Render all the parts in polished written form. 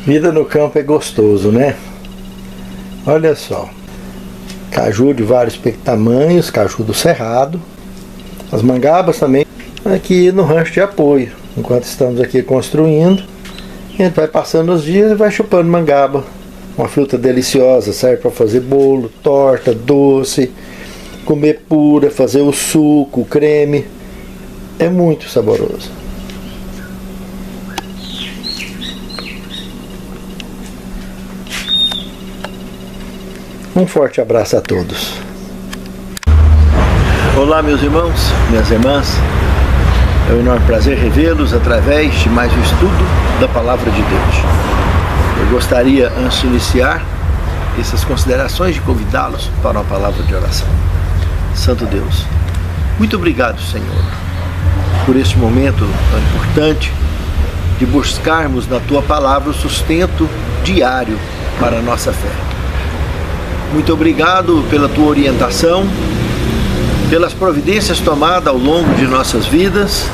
Vida no campo é gostoso, né? Olha só. Caju de vários tamanhos, caju do cerrado. As mangabas também. Aqui no rancho de apoio. Enquanto estamos aqui construindo, a gente vai passando os dias e vai chupando mangaba. Uma fruta deliciosa, serve para fazer bolo, torta, doce, comer pura, fazer o suco, o creme. É muito saboroso. Um forte abraço a todos. Olá, meus irmãos, minhas irmãs. É um enorme prazer revê-los através de mais um estudo da Palavra de Deus. Eu gostaria, antes de iniciar essas considerações, de convidá-los para uma palavra de oração. Santo Deus, muito obrigado, Senhor, por este momento tão importante de buscarmos na Tua Palavra o sustento diário para a nossa fé. Muito obrigado pela Tua orientação, pelas providências tomadas ao longo de nossas vidas,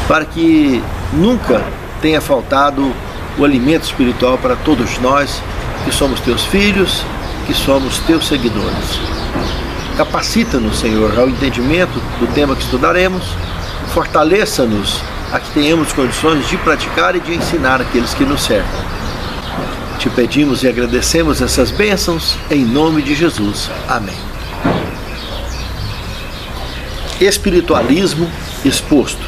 para que nunca tenha faltado o alimento espiritual para todos nós, que somos Teus filhos, que somos Teus seguidores. Capacita-nos, Senhor, ao entendimento do tema que estudaremos, fortaleça-nos a que tenhamos condições de praticar e de ensinar aqueles que nos cercam. Te pedimos e agradecemos essas bênçãos, em nome de Jesus. Amém. Espiritualismo exposto.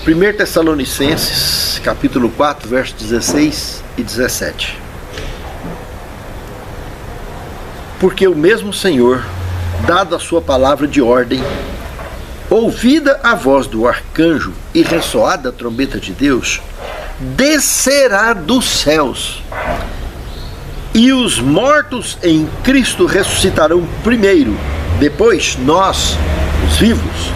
1 Tessalonicenses, capítulo 4, versos 16 e 17. Porque o mesmo Senhor, dada a sua palavra de ordem, ouvida a voz do arcanjo e ressoada a trombeta de Deus, descerá dos céus, e os mortos em Cristo ressuscitarão primeiro. Depois nós, os vivos,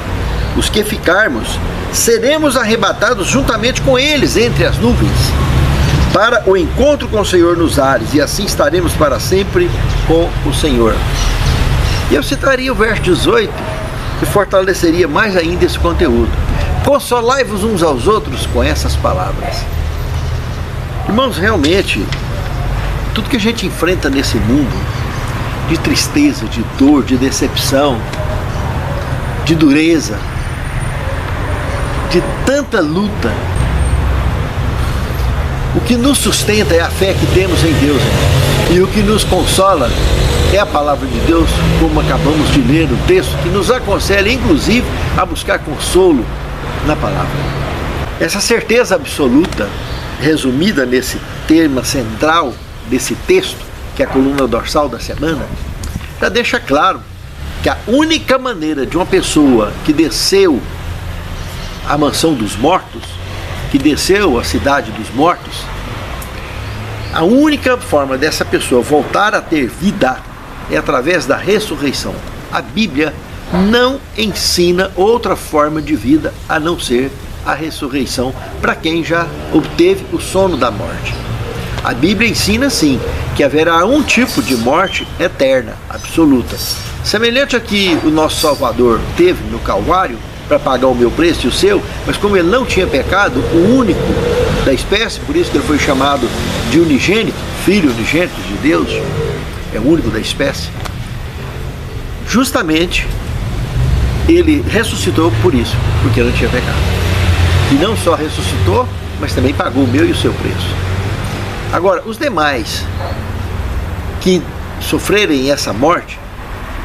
os que ficarmos, seremos arrebatados juntamente com eles entre as nuvens, para o encontro com o Senhor nos ares, e assim estaremos para sempre com o Senhor. E eu citaria o verso 18, que fortaleceria mais ainda esse conteúdo. Consolai-vos uns aos outros com essas palavras. Irmãos, realmente, tudo que a gente enfrenta nesse mundo, de tristeza, de dor, de decepção, de dureza, de tanta luta, o que nos sustenta é a fé que temos em Deus, irmão. E o que nos consola é a palavra de Deus, como acabamos de ler no texto, que nos aconselha, inclusive, a buscar consolo na palavra. Essa certeza absoluta, resumida nesse tema central desse texto, que é a coluna dorsal da semana, já deixa claro que a única maneira de uma pessoa que desceu à mansão dos mortos, que desceu à cidade dos mortos, a única forma dessa pessoa voltar a ter vida é através da ressurreição. A Bíblia não ensina outra forma de vida a não ser a ressurreição para quem já obteve o sono da morte. A Bíblia ensina sim que haverá um tipo de morte eterna, absoluta, semelhante a que o nosso Salvador teve no Calvário para pagar o meu preço e o seu, mas como ele não tinha pecado, o único da espécie, por isso que ele foi chamado de unigênito, filho unigênito de Deus, é o único da espécie, justamente ele ressuscitou por isso, porque ele não tinha pecado. E não só ressuscitou, mas também pagou o meu e o seu preço. Agora, os demais que sofrerem essa morte,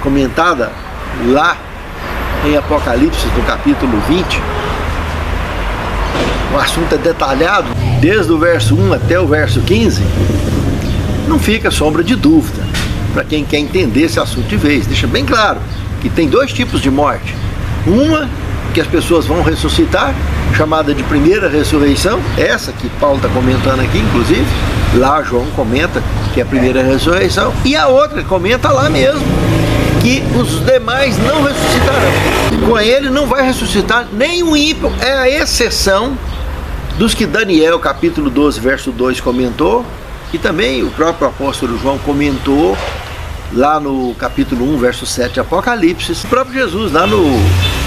comentada lá em Apocalipse, no capítulo 20, o assunto é detalhado, desde o verso 1 até o verso 15, não fica sombra de dúvida, para quem quer entender esse assunto de vez. Deixa bem claro que tem dois tipos de morte. Uma, que as pessoas vão ressuscitar, chamada de primeira ressurreição, essa que Paulo está comentando aqui, inclusive, lá João comenta que é a primeira ressurreição, e a outra comenta lá mesmo, que os demais não ressuscitarão. Com ele não vai ressuscitar nenhum ímpio, é a exceção dos que Daniel, capítulo 12, verso 2, comentou, e também o próprio apóstolo João comentou lá no capítulo 1, verso 7 de Apocalipse. O próprio Jesus, lá no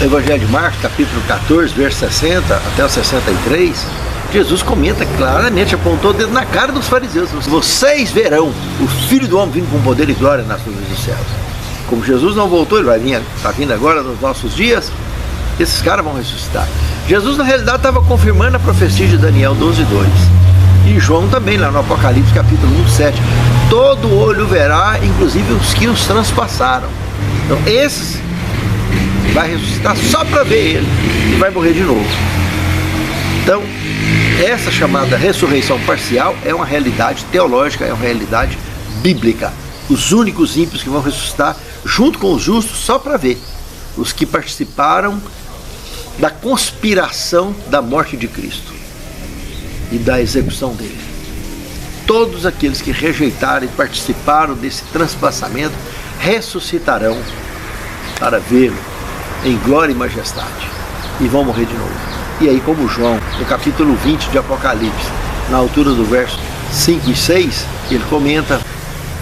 Evangelho de Marcos, capítulo 14, verso 60 até o 63, Jesus comenta claramente, apontou o dedo na cara dos fariseus: vocês verão o Filho do Homem vindo com poder e glória nas nuvens dos céus. Como Jesus não voltou, ele está vindo agora nos nossos dias, esses caras vão ressuscitar. Jesus na realidade estava confirmando a profecia de Daniel 12:2. E João também, lá no Apocalipse capítulo 1:7. Todo olho verá, inclusive os que os transpassaram. Então esses vai ressuscitar só para ver ele e vai morrer de novo. Então essa chamada ressurreição parcial é uma realidade teológica, é uma realidade bíblica. Os únicos ímpios que vão ressuscitar junto com os justos só para ver. Os que participaram da conspiração da morte de Cristo e da execução dele. Todos aqueles que rejeitaram e participaram desse transpassamento ressuscitarão para vê-lo em glória e majestade e vão morrer de novo. E aí, como João, no capítulo 20 de Apocalipse, na altura do verso 5 e 6, ele comenta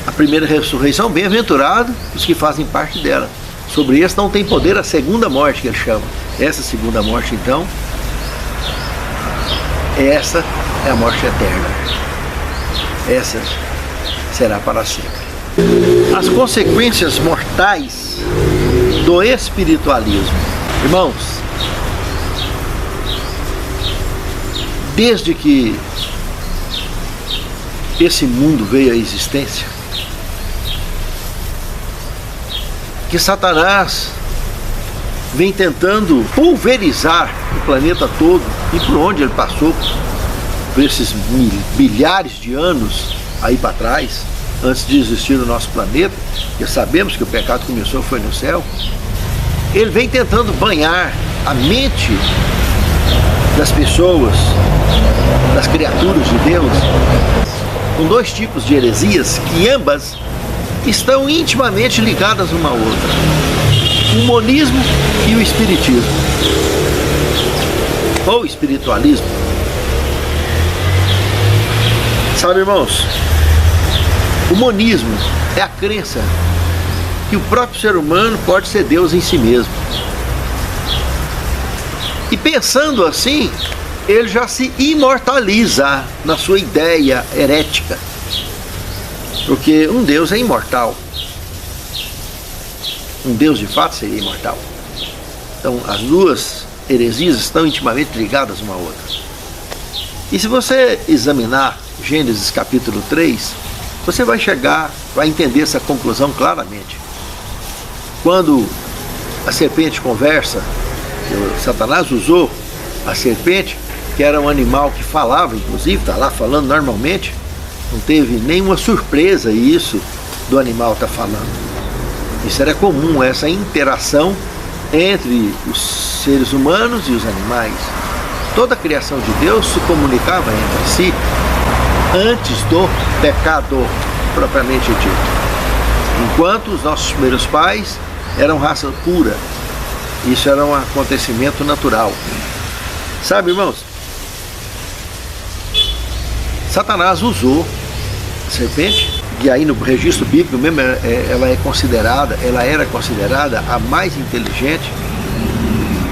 a primeira ressurreição: bem-aventurado os que fazem parte dela. Sobre esse não tem poder a segunda morte, que ele chama. Essa segunda morte, então, essa é a morte eterna. Essa será para sempre. As consequências mortais do espiritualismo. Irmãos, desde que esse mundo veio à existência, que Satanás vem tentando pulverizar o planeta todo, e por onde ele passou, por esses bilhares de anos aí para trás, antes de existir o nosso planeta, porque sabemos que o pecado começou foi no céu. Ele vem tentando banhar a mente das pessoas, das criaturas de Deus, com dois tipos de heresias que ambas estão intimamente ligadas uma à outra: o monismo e o espiritismo, ou espiritualismo. Sabe, irmãos, o monismo é a crença que o próprio ser humano pode ser Deus em si mesmo. E pensando assim, ele já se imortaliza na sua ideia herética. Porque um Deus é imortal. Um Deus de fato seria imortal. Então as duas heresias estão intimamente ligadas uma à outra. E se você examinar Gênesis capítulo 3, você vai entender essa conclusão claramente. Quando a serpente conversa, Satanás usou a serpente, que era um animal que falava, inclusive, está lá falando normalmente. Não teve nenhuma surpresa isso do animal estar falando. Isso era comum, essa interação entre os seres humanos e os animais. Toda a criação de Deus se comunicava entre si antes do pecado propriamente dito. Enquanto os nossos primeiros pais eram raça pura. Isso era um acontecimento natural. Sabe, irmãos? Satanás usou a serpente, e aí no registro bíblico mesmo ela era considerada a mais inteligente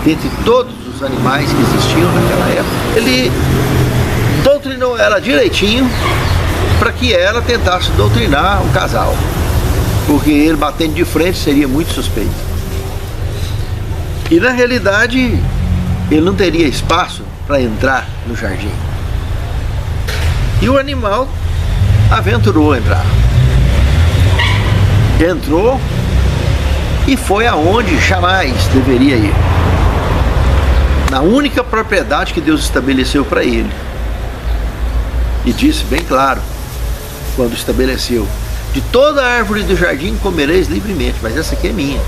dentre todos os animais que existiam naquela época. Ele doutrinou ela direitinho para que ela tentasse doutrinar o casal, porque ele batendo de frente seria muito suspeito. E na realidade ele não teria espaço para entrar no jardim. E o animal aventurou entrar. Entrou e foi aonde jamais deveria ir. Na única propriedade que Deus estabeleceu para ele. E disse bem claro, quando estabeleceu: de toda árvore do jardim comereis livremente, mas essa aqui é minha.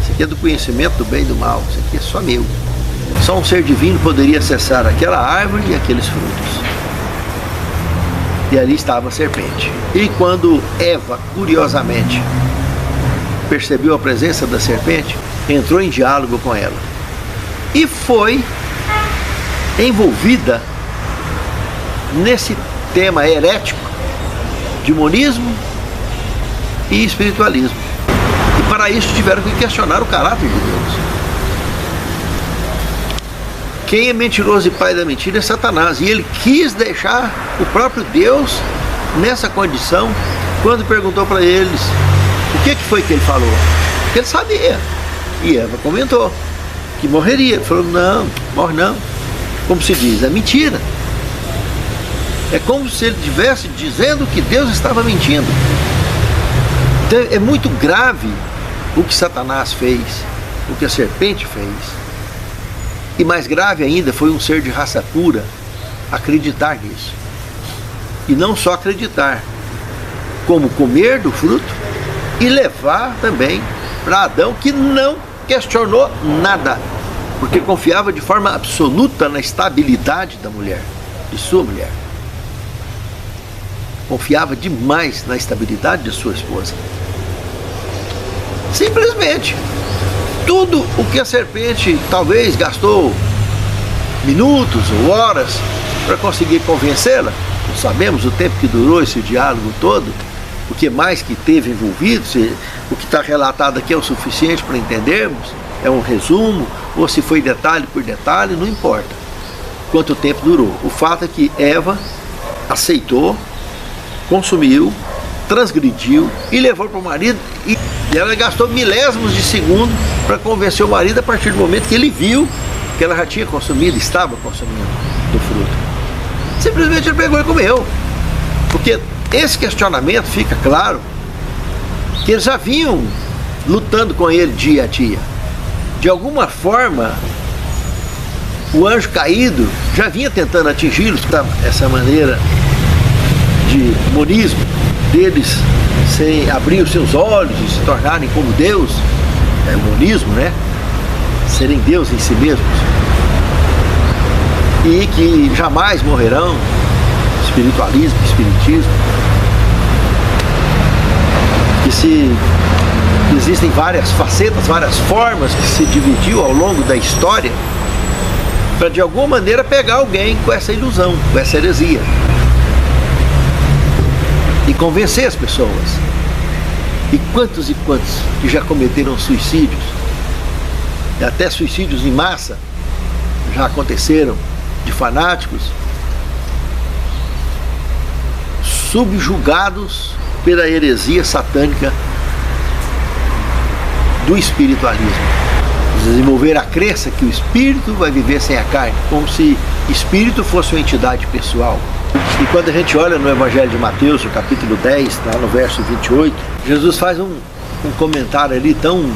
Essa aqui é do conhecimento do bem e do mal. Isso aqui é só meu. Só um ser divino poderia acessar aquela árvore e aqueles frutos. E ali estava a serpente. E quando Eva, curiosamente, percebeu a presença da serpente, entrou em diálogo com ela. E foi envolvida nesse tema herético de monismo e espiritualismo. E para isso tiveram que questionar o caráter de Deus. quem é mentiroso e pai da mentira é Satanás. E ele quis deixar o próprio Deus nessa condição quando perguntou para eles o que foi que ele falou. Porque ele sabia. E Eva comentou que morreria. Ele falou, não, morre não. Como se diz, é mentira. É como se ele estivesse dizendo que Deus estava mentindo. Então é muito grave o que Satanás fez, o que a serpente fez. E mais grave ainda foi um ser de raça pura acreditar nisso. E não só acreditar, como comer do fruto e levar também para Adão, que não questionou nada, porque confiava de forma absoluta na estabilidade da mulher, de sua mulher. Confiava demais na estabilidade de sua esposa. Simplesmente, tudo o que a serpente talvez gastou minutos ou horas para conseguir convencê-la, não sabemos o tempo que durou esse diálogo todo, o que mais que teve envolvido, se o que está relatado aqui é o suficiente para entendermos, é um resumo, ou se foi detalhe por detalhe, não importa quanto tempo durou. O fato é que Eva aceitou, consumiu, transgrediu e levou para o marido, e ela gastou milésimos de segundo para convencer o marido a partir do momento que ele viu que ela já tinha consumido, estava consumindo do fruto. Simplesmente ele pegou e comeu. Porque esse questionamento fica claro que eles já vinham lutando com ele dia a dia. De alguma forma, o anjo caído já vinha tentando atingi-los. Essa maneira de monismo deles sem abrir os seus olhos e se tornarem como Deus, é o monismo, né? Serem Deus em si mesmos, e que jamais morrerão, espiritualismo, espiritismo, que se existem várias facetas, várias formas que se dividiu ao longo da história para de alguma maneira pegar alguém com essa ilusão, com essa heresia e convencer as pessoas. E quantos que já cometeram suicídios, e até suicídios em massa já aconteceram, de fanáticos subjugados pela heresia satânica do espiritualismo. Desenvolver a crença que o espírito vai viver sem a carne, como se espírito fosse uma entidade pessoal. E quando a gente olha no Evangelho de Mateus, no capítulo 10, lá no verso 28, Jesus faz um comentário ali tão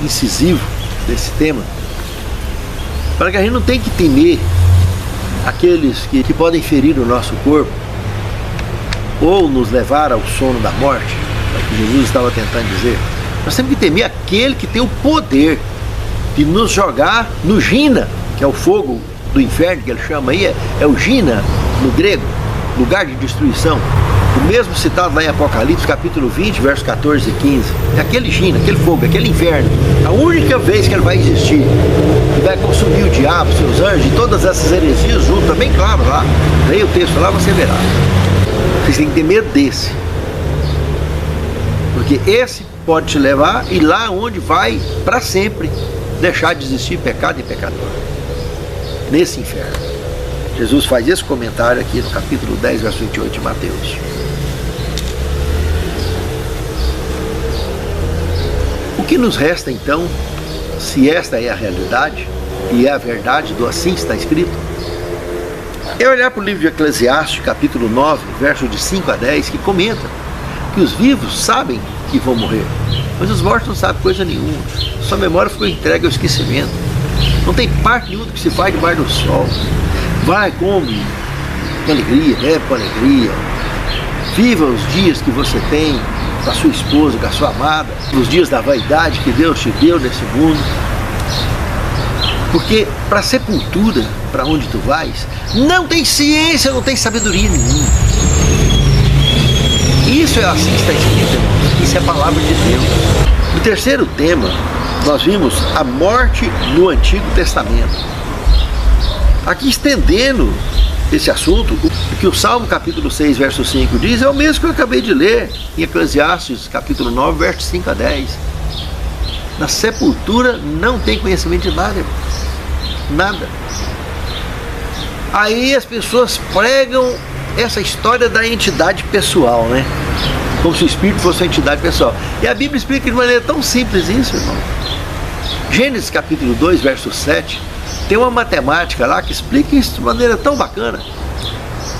incisivo desse tema, para que a gente não tenha que temer aqueles que podem ferir o nosso corpo ou nos levar ao sono da morte, é o que Jesus estava tentando dizer. Nós temos que temer aquele que tem o poder de nos jogar no Gina, que é o fogo do inferno, que ele chama aí, é o Gina no grego, lugar de destruição. O mesmo citado lá em Apocalipse, capítulo 20, versos 14 e 15. É aquele Gina, aquele fogo, aquele inferno. A única vez que ele vai existir, e vai consumir o diabo, seus anjos e todas essas heresias junto, tá bem claro lá. Leia o texto lá, você verá. Vocês têm que ter medo desse. Porque esse pode te levar e lá onde vai para sempre deixar de existir pecado e pecador. Nesse inferno. Jesus faz esse comentário aqui no capítulo 10, verso 28 de Mateus. O que nos resta então, se esta é a realidade e é a verdade do assim está escrito, é olhar para o livro de Eclesiastes, capítulo 9, versos de 5 a 10, que comenta que os vivos sabem que vão morrer, mas os mortos não sabem coisa nenhuma. Sua memória ficou entregue ao esquecimento. Não tem parte nenhuma do que se faz debaixo do sol. Vai, come com alegria, bebe com alegria. Viva os dias que você tem com a sua esposa, com a sua amada, os dias da vaidade que Deus te deu nesse mundo. Porque para a sepultura, para onde tu vais, não tem ciência, não tem sabedoria nenhuma. Isso é assim que está escrito, irmãos. Isso é a palavra de Deus. No terceiro tema, nós vimos a morte no Antigo Testamento. Aqui estendendo esse assunto, o que o Salmo capítulo 6, verso 5 diz, é o mesmo que eu acabei de ler em Eclesiastes capítulo 9, verso 5 a 10. Na sepultura não tem conhecimento de nada, irmão. Nada. Aí as pessoas pregam essa história da entidade pessoal, né? Como se o Espírito fosse uma entidade pessoal. E a Bíblia explica de maneira tão simples isso, irmão. Gênesis capítulo 2, verso 7, tem uma matemática lá que explica isso de maneira tão bacana.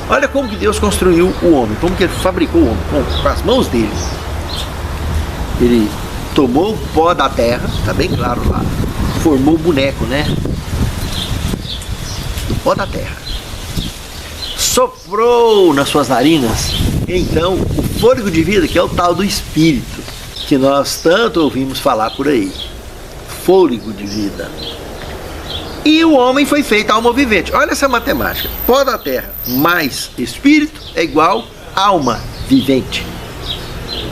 Olha como que Deus construiu o homem, como que ele fabricou o homem, com as mãos dele. Ele tomou o pó da terra, está bem claro lá, formou o boneco, né? Do pó da terra. Soprou nas suas narinas, então, o fôlego de vida, que é o tal do Espírito, que nós tanto ouvimos falar por aí. Fôlego de vida. E o homem foi feito alma vivente. Olha essa matemática. Pó da terra mais espírito é igual alma vivente.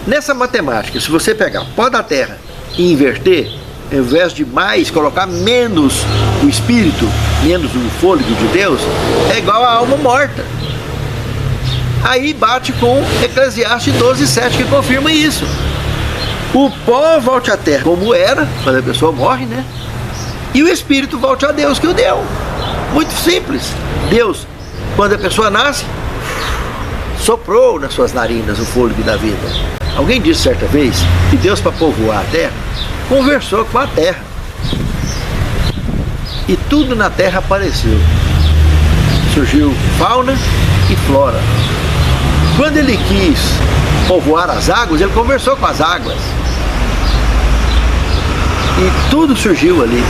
Nessa matemática, se você pegar pó da terra e inverter, ao invés de mais, colocar menos o espírito, menos o fôlego de Deus, é igual a alma morta. Aí bate com Eclesiastes 12:7, que confirma isso. O pó volte à terra como era, quando a pessoa morre, né? E o espírito volte a Deus que o deu. Muito simples. Deus, quando a pessoa nasce, soprou nas suas narinas o fôlego da vida. Alguém disse certa vez que Deus, para povoar a terra, conversou com a terra. E tudo na terra apareceu. Surgiu fauna e flora. Quando ele quis povoar as águas, ele conversou com as águas. E tudo surgiu ali.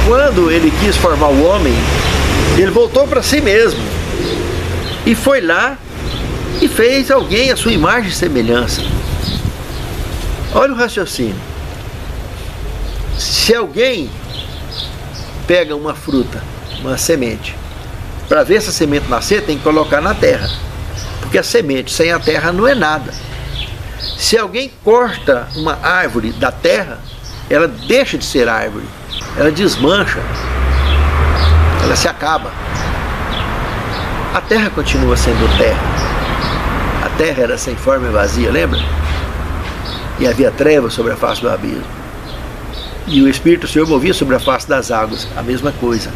Quando ele quis formar o homem, ele voltou para si mesmo. E foi lá e fez alguém à sua imagem e semelhança. Olha o raciocínio. Se alguém pega uma fruta, uma semente, para ver essa semente nascer, tem que colocar na terra. Porque a semente sem a terra não é nada. Se alguém corta uma árvore da terra, ela deixa de ser árvore. Ela desmancha. Ela se acaba. A terra continua sendo terra. A terra era sem forma e vazia, lembra? E havia trevas sobre a face do abismo. E o Espírito do Senhor movia sobre a face das águas. A mesma coisa.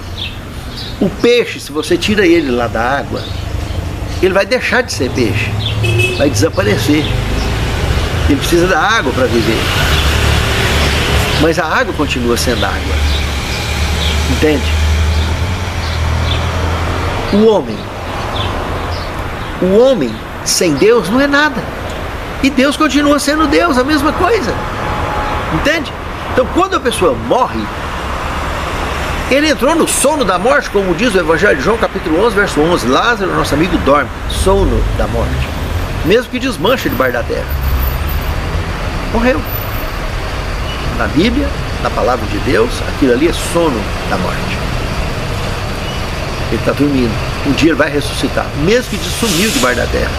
O peixe, se você tira ele lá da água, ele vai deixar de ser peixe. Vai desaparecer. Ele precisa da água para viver. Mas a água continua sendo água. Entende? O homem sem Deus não é nada. E Deus continua sendo Deus, a mesma coisa. Entende? Então quando a pessoa morre, ele entrou no sono da morte, como diz o Evangelho de João, capítulo 11, verso 11. Lázaro, nosso amigo, dorme. Sono da morte. Mesmo que desmanche debaixo da terra. Morreu. Na Bíblia, na palavra de Deus, aquilo ali é sono da morte. Ele está dormindo. Um dia ele vai ressuscitar, mesmo que sumiu debaixo da terra.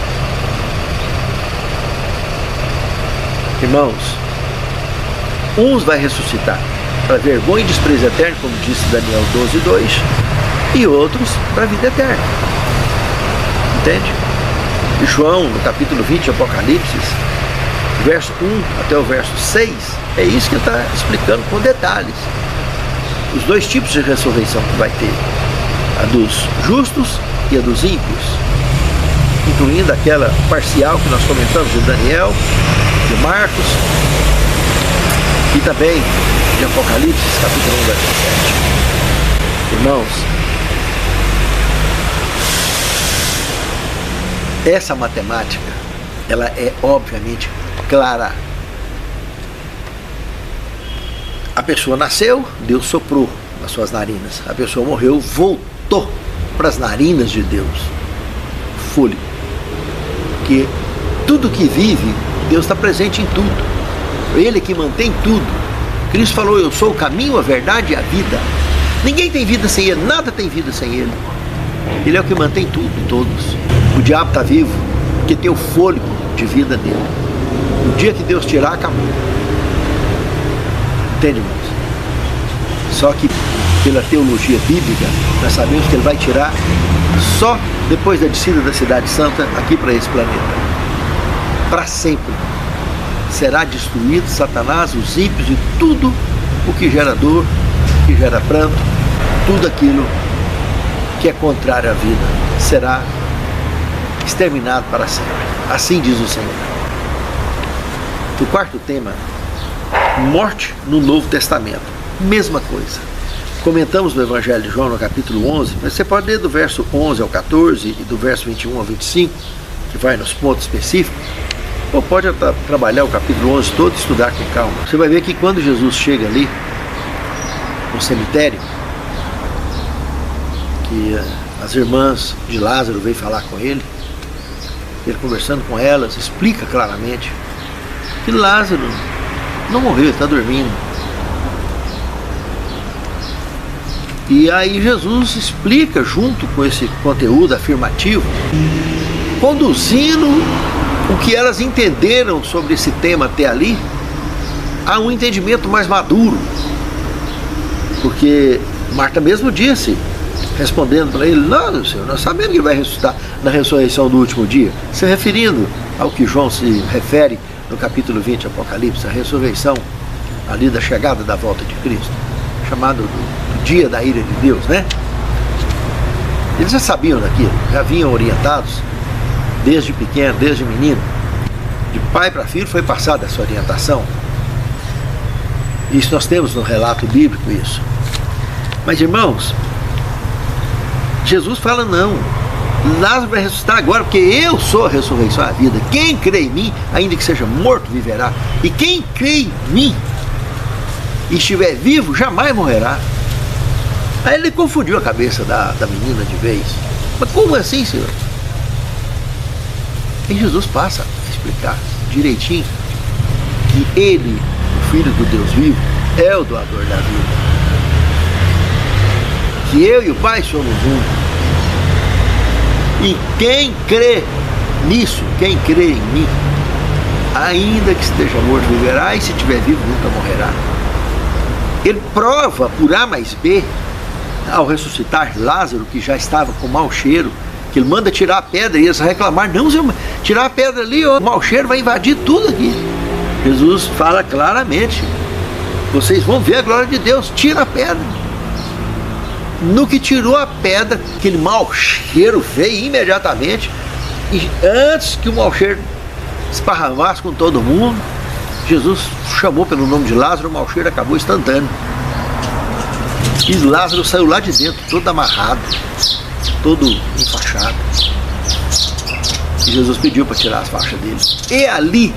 Irmãos, uns vai ressuscitar para vergonha e desprezo eterno, como disse Daniel 12:2, e outros para a vida eterna. Entende? E João, no capítulo 20, Apocalipse, verso 1 até o verso 6, é isso que está explicando com detalhes. Os dois tipos de ressurreição que vai ter. A dos justos e a dos ímpios. Incluindo aquela parcial que nós comentamos de Daniel, de Marcos, e também de Apocalipse, capítulo 1, verso 7. Irmãos, essa matemática, ela é obviamente clara. A pessoa nasceu, Deus soprou nas suas narinas. A pessoa morreu, voltou para as narinas de Deus. Fôlego. Porque tudo que vive, Deus está presente em tudo. Ele que mantém tudo. Cristo falou: eu sou o caminho, a verdade e a vida. Ninguém tem vida sem Ele, nada tem vida sem Ele. Ele é o que mantém tudo e todos. O diabo está vivo porque tem o fôlego de vida dele. O dia que Deus tirar, acabou. Entende, irmãos? Só que pela teologia bíblica, nós sabemos que Ele vai tirar só depois da descida da Cidade Santa aqui para esse planeta. Para sempre. Será destruído Satanás, os ímpios e tudo o que gera dor, o que gera pranto, tudo aquilo que é contrário à vida será exterminado para sempre. Assim diz o Senhor. O quarto tema, morte no Novo Testamento. Mesma coisa. Comentamos no Evangelho de João, no capítulo 11, mas você pode ler do verso 11 ao 14 e do verso 21 ao 25, que vai nos pontos específicos, ou pode trabalhar o capítulo 11 todo e estudar com calma. Você vai ver que quando Jesus chega ali, no cemitério, que as irmãs de Lázaro vêm falar com ele conversando com elas, explica claramente que Lázaro não morreu, ele está dormindo. E aí Jesus explica, junto com esse conteúdo afirmativo, conduzindo o que elas entenderam sobre esse tema até ali a um entendimento mais maduro. Porque Marta mesmo disse, respondendo para ele: não, Senhor, nós sabemos que vai ressuscitar na ressurreição do último dia, se referindo ao que João se refere no capítulo 20 de Apocalipse, a ressurreição ali da chegada da volta de Cristo, chamado do dia da ira de Deus, né? Eles já sabiam daquilo, já vinham orientados desde pequeno, desde menino, de pai para filho foi passada essa orientação. Isso nós temos no relato bíblico, isso. Mas, irmãos, Jesus fala: não, Lázaro vai ressuscitar agora, porque eu sou a ressurreição e a vida. Quem crê em mim, ainda que seja morto, viverá. E quem crê em mim e estiver vivo, jamais morrerá. Aí ele confundiu a cabeça da menina de vez. Mas como assim, Senhor? E Jesus passa a explicar direitinho que ele, o Filho do Deus vivo, é o doador da vida. Que eu e o Pai somos um. E quem crê nisso, quem crê em mim, ainda que esteja morto, viverá, e se estiver vivo, nunca morrerá. Ele prova por A mais B, ao ressuscitar Lázaro, que já estava com mau cheiro, que ele manda tirar a pedra, e eles reclamar: não, Senhor, tirar a pedra ali, ó, o mau cheiro vai invadir tudo aqui. Jesus fala claramente: vocês vão ver a glória de Deus, tira a pedra. No que tirou a pedra, aquele mau cheiro veio imediatamente, e antes que o mau cheiro esparramasse com todo mundo, Jesus chamou pelo nome de Lázaro, o mau cheiro acabou instantâneo. E Lázaro saiu lá de dentro, todo amarrado, todo enfaixado. E Jesus pediu para tirar as faixas dele. E ali,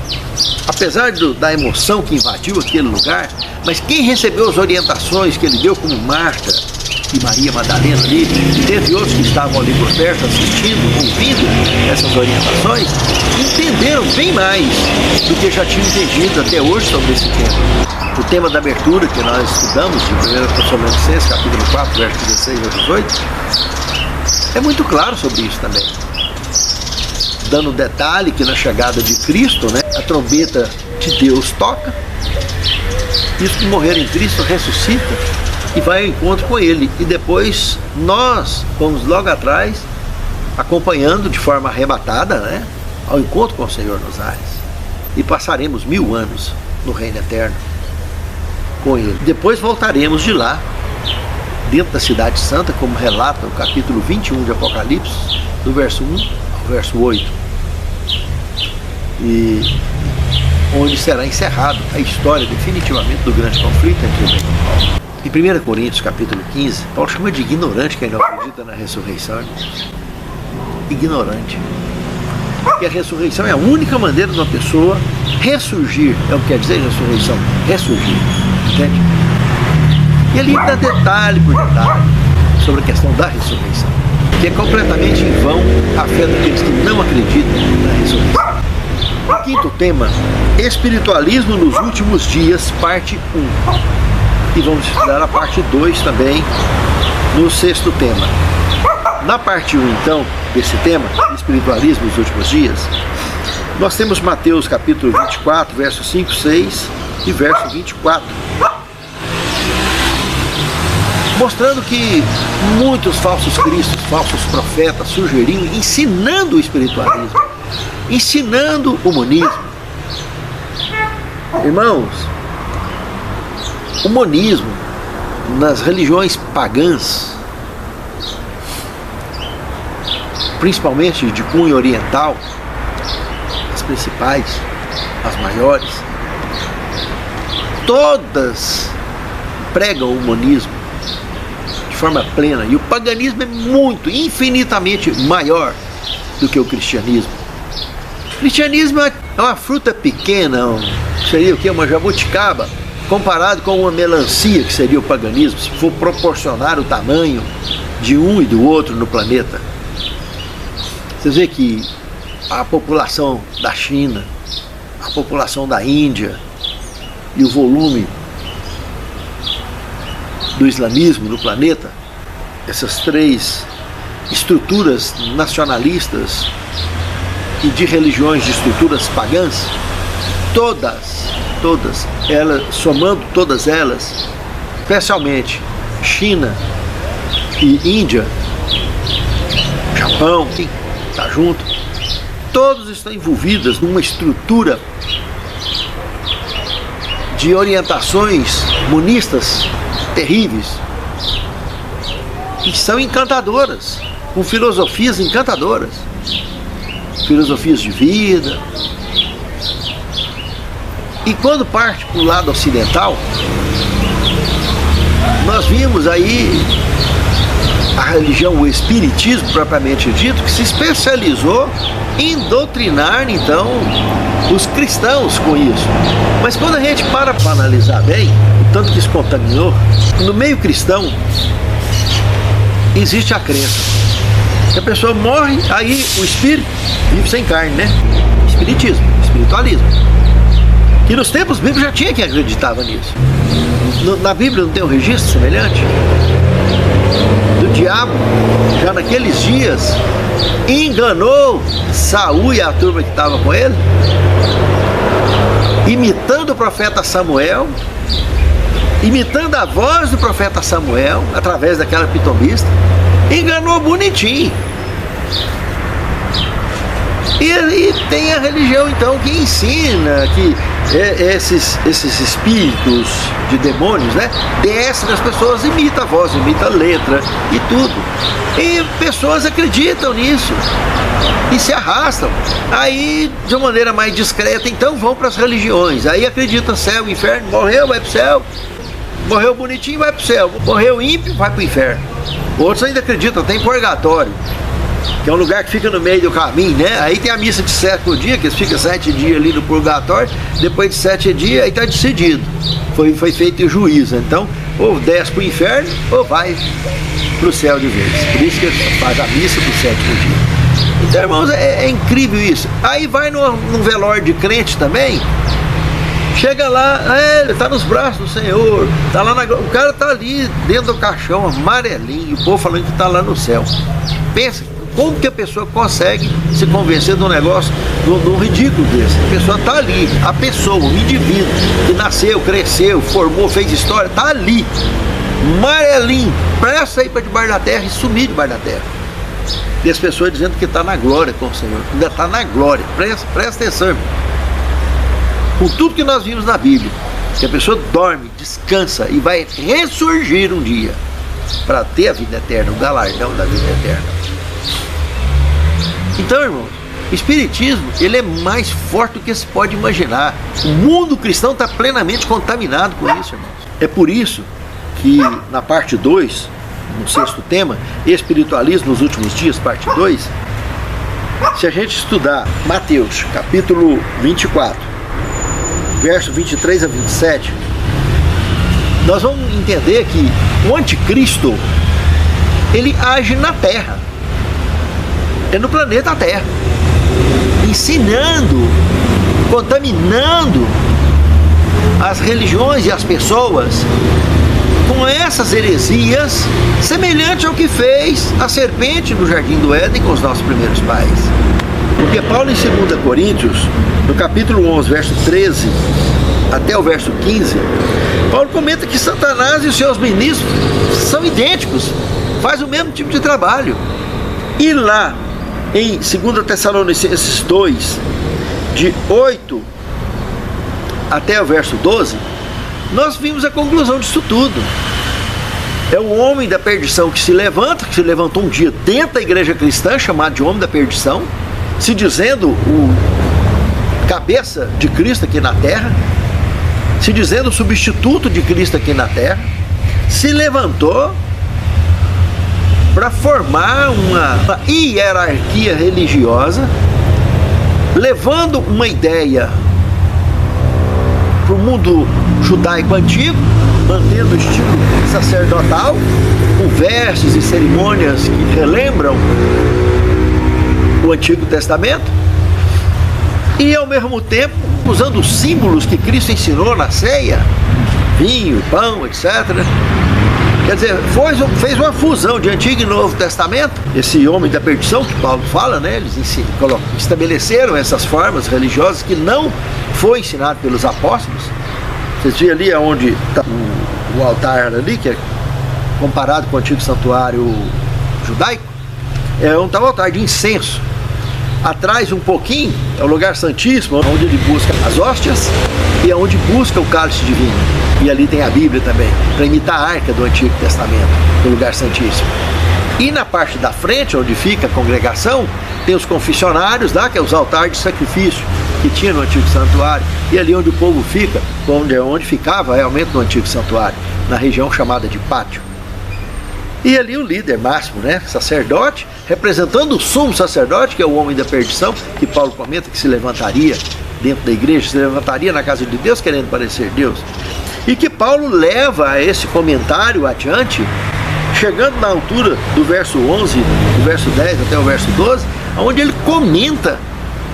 apesar da emoção que invadiu aquele lugar, mas quem recebeu as orientações que ele deu, como Marta e Maria Madalena ali, e dentre outros que estavam ali por perto, assistindo, ouvindo essas orientações, entenderam bem mais do que já tinham entendido até hoje sobre esse tema. O tema da abertura que nós estudamos, de 1 Tessalonicenses, capítulo 4, versos 16 a 18, é muito claro sobre isso também. Dando detalhe que na chegada de Cristo, né, a trombeta de Deus toca, e os que morreram em Cristo ressuscita e vai ao encontro com Ele. E depois nós vamos logo atrás, acompanhando de forma arrebatada, né, ao encontro com o Senhor nos ares. E passaremos 1000 anos no reino eterno com Ele. Depois voltaremos de lá, dentro da cidade santa, como relata o capítulo 21 de Apocalipse, do verso 1 ao verso 8. E onde será encerrado a história definitivamente do grande conflito entre o bem e o mal. Em 1 Coríntios capítulo 15, Paulo chama de ignorante quem não acredita na ressurreição. Ignorante. Porque a ressurreição é a única maneira de uma pessoa ressurgir. É o que quer dizer ressurreição? Ressurgir. Entende? E ali dá detalhe por detalhe sobre a questão da ressurreição, que é completamente em vão a fé daqueles que não acreditam na ressurreição. O quinto tema, espiritualismo nos últimos dias, parte 1. E vamos estudar a parte 2 também no sexto tema. Na parte 1, então, desse tema, espiritualismo nos últimos dias, nós temos Mateus capítulo 24, versos 5, 6 e verso 24. Mostrando que muitos falsos cristos, falsos profetas surgiriam ensinando o espiritualismo, ensinando o monismo. Irmãos, O monismo, nas religiões pagãs, principalmente de cunho oriental, as principais, as maiores, todas pregam o monismo de forma plena, e o paganismo é muito, infinitamente maior do que o cristianismo. O cristianismo é uma fruta pequena, seria o que? Uma jabuticaba, comparado com uma melancia, que seria o paganismo, se for proporcionar o tamanho de um e do outro no planeta. Você vê que a população da China, a população da Índia e o volume do islamismo no planeta, essas três estruturas nacionalistas e de religiões, de estruturas pagãs, todas elas, somando todas elas, especialmente China e Índia, Japão, está junto, todos estão envolvidos numa estrutura de orientações monistas terríveis, que são encantadoras, com filosofias encantadoras, filosofias de vida. E quando parte para o lado ocidental, nós vimos aí a religião, o espiritismo propriamente dito, que se especializou em doutrinar então os cristãos com isso. Mas quando a gente para analisar bem, o tanto que isso contaminou, no meio cristão existe a crença que a pessoa morre, aí o espírito vive sem carne, né? Espiritismo, espiritualismo. Que nos tempos bíblicos já tinha quem acreditava nisso. Na Bíblia não tem um registro semelhante? Do diabo, já naqueles dias, enganou Saul e a turma que estava com ele, imitando o profeta Samuel, imitando a voz do profeta Samuel, através daquela pitomista, enganou bonitinho. E tem a religião então que ensina que esses espíritos de demônios, né, descem nas pessoas, imita a voz, imita a letra e tudo. E pessoas acreditam nisso e se arrastam. Aí, de uma maneira mais discreta, então vão para as religiões. Aí acreditam céu, inferno, morreu, vai para o céu. Morreu bonitinho, vai para o céu. Morreu ímpio, vai para o inferno. Outros ainda acreditam, tem purgatório, que é um lugar que fica no meio do caminho, né? Aí tem a missa de 7 dias, que eles ficam 7 dias ali no purgatório, depois de 7 dias, aí está decidido. Foi feito o juízo. Então, ou desce para o inferno, ou vai para o céu de vez. Por isso que eles fazem a missa do 7º dia. Então, irmãos, é incrível isso. Aí vai num velório de crente também, chega lá, ele está nos braços do Senhor, tá lá o cara está ali dentro do caixão, amarelinho, o povo falando que está lá no céu. Pensa, como que a pessoa consegue se convencer de um negócio, de um ridículo desse? A pessoa está ali, a pessoa, o indivíduo que nasceu, cresceu, formou, fez história, está ali, amarelinho, presta aí para debaixo da terra e sumir debaixo da terra. E as pessoas dizendo que está na glória com o Senhor, ainda está na glória. Presta atenção, irmão. Com tudo que nós vimos na Bíblia, que a pessoa dorme, descansa e vai ressurgir um dia para ter a vida eterna, o galardão da vida eterna. Então, irmãos, o espiritismo, ele é mais forte do que se pode imaginar. O mundo cristão está plenamente contaminado com isso, irmãos. É por isso que na parte 2, no 6º tema, espiritualismo nos últimos dias, parte 2, se a gente estudar Mateus, capítulo 24, verso 23 a 27, nós vamos entender que o anticristo, ele age na terra, é no planeta Terra, ensinando, contaminando as religiões e as pessoas com essas heresias, semelhante ao que fez a serpente no jardim do Éden com os nossos primeiros pais. Porque Paulo, em 2 Coríntios, no capítulo 11, verso 13 até o verso 15, Paulo comenta que Satanás e os seus ministros são idênticos, fazem o mesmo tipo de trabalho. E lá em 2 Tessalonicenses 2, de 8 até o verso 12, nós vimos a conclusão disso tudo. É o homem da perdição que se levanta, que se levantou um dia dentro da igreja cristã, chamado de homem da perdição, se dizendo o cabeça de Cristo aqui na terra, se dizendo o substituto de Cristo aqui na terra, se levantou para formar uma hierarquia religiosa, levando uma ideia para o mundo judaico antigo, mantendo o estilo sacerdotal, com vestes e cerimônias que relembram o Antigo Testamento, e ao mesmo tempo usando os símbolos que Cristo ensinou na ceia, vinho, pão, etc. Quer dizer, fez uma fusão de Antigo e Novo Testamento. Esse homem da perdição que Paulo fala, né? Eles estabeleceram essas formas religiosas que não foi ensinado pelos apóstolos. Vocês viram ali onde está o altar ali, que é comparado com o antigo santuário judaico, é onde está o altar de incenso. Atrás um pouquinho é o lugar santíssimo, onde ele busca as hóstias e é onde busca o cálice de vinho. E ali tem a Bíblia também, para imitar a arca do Antigo Testamento, do lugar santíssimo. E na parte da frente, onde fica a congregação, tem os confessionários lá, que é os altares de sacrifício que tinha no Antigo Santuário. E ali onde o povo fica, onde ficava realmente no Antigo Santuário, na região chamada de pátio. E ali o líder máximo, né, sacerdote, representando o sumo sacerdote, que é o homem da perdição, que Paulo comenta que se levantaria dentro da igreja, se levantaria na casa de Deus querendo parecer Deus. E que Paulo leva esse comentário adiante, chegando na altura do verso 11, do verso 10 até o verso 12, onde ele comenta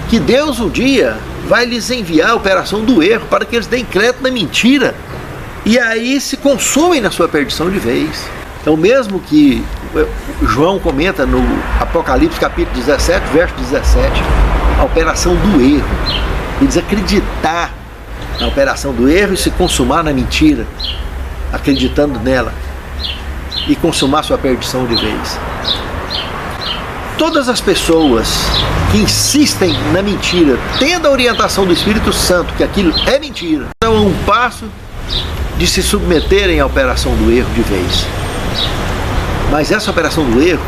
que Deus um dia vai lhes enviar a operação do erro para que eles deem crédito na mentira e aí se consumem na sua perdição de vez. Então, mesmo que João comenta no Apocalipse capítulo 17, verso 17, a operação do erro, eles acreditar na operação do erro e se consumar na mentira, acreditando nela e consumar sua perdição de vez. Todas as pessoas que insistem na mentira, tendo a orientação do Espírito Santo que aquilo é mentira, estão a um passo de se submeterem à operação do erro de vez. Mas essa operação do erro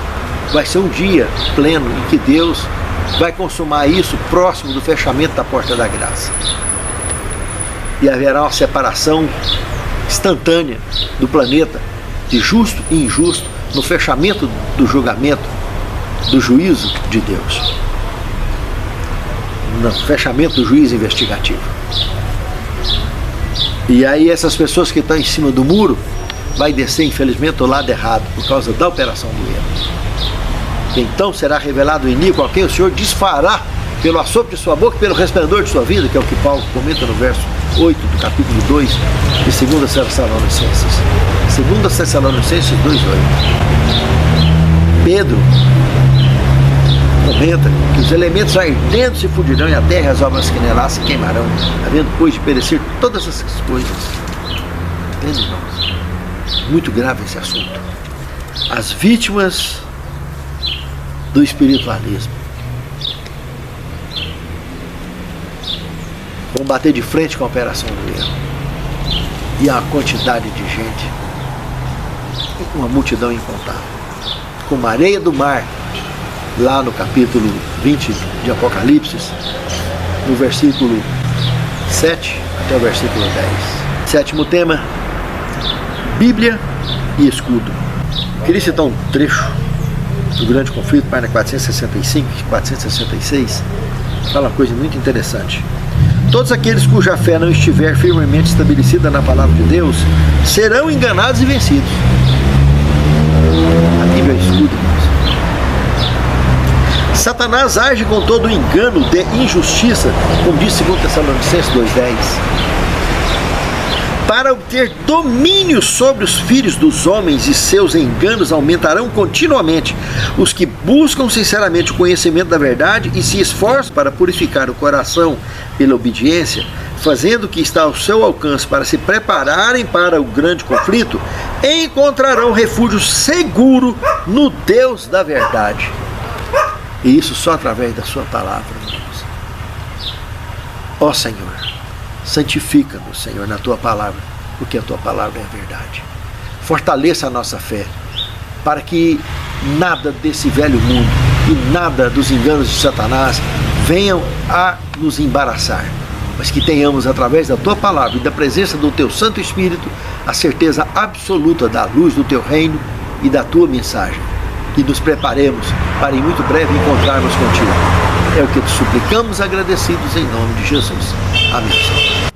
vai ser um dia pleno em que Deus vai consumar isso próximo do fechamento da porta da graça. E haverá uma separação instantânea do planeta de justo e injusto no fechamento do julgamento, do juízo de Deus. No fechamento do juízo investigativo. E aí essas pessoas que estão em cima do muro vai descer, infelizmente, o lado errado, por causa da operação do erro. Então será revelado o iníquo a quem o Senhor desfará pelo assopro de sua boca e pelo resplendor de sua vida, que é o que Paulo comenta no verso 8 do capítulo 2 de 2 Tessalonicenses. 2 Tessalonicenses 2:8. Pedro comenta que os elementos ardendo se fundirão e a terra e as obras que nela se queimarão, havendo pois de perecer todas essas coisas. Entende, irmãos? Muito grave esse assunto. As vítimas do espiritualismo vão bater de frente com a operação do erro. E há uma quantidade de gente, uma multidão incontável, como a areia do mar, lá no capítulo 20 de Apocalipse, no versículo 7 até o versículo 10. Sétimo tema: Bíblia e escudo. Queria citar um trecho do Grande Conflito, página 465 e 466, fala uma coisa muito interessante. Todos aqueles cuja fé não estiver firmemente estabelecida na palavra de Deus serão enganados e vencidos. A Bíblia é escudo, irmãos. Satanás age com todo o engano de injustiça, como diz 2 Tessalonicenses 2:10, para obter domínio sobre os filhos dos homens, e seus enganos aumentarão continuamente. Os que buscam sinceramente o conhecimento da verdade e se esforçam para purificar o coração pela obediência, fazendo o que está ao seu alcance para se prepararem para o grande conflito, encontrarão refúgio seguro no Deus da verdade. E isso só através da sua palavra, irmãos. Ó Senhor, santifica-nos, Senhor, na tua palavra, porque a tua palavra é a verdade. Fortaleça a nossa fé, para que nada desse velho mundo e nada dos enganos de Satanás venham a nos embaraçar, mas que tenhamos, através da tua palavra e da presença do teu Santo Espírito, a certeza absoluta da luz do teu reino e da tua mensagem, e nos preparemos para em muito breve encontrarmos contigo. É o que te suplicamos agradecidos em nome de Jesus. Amém.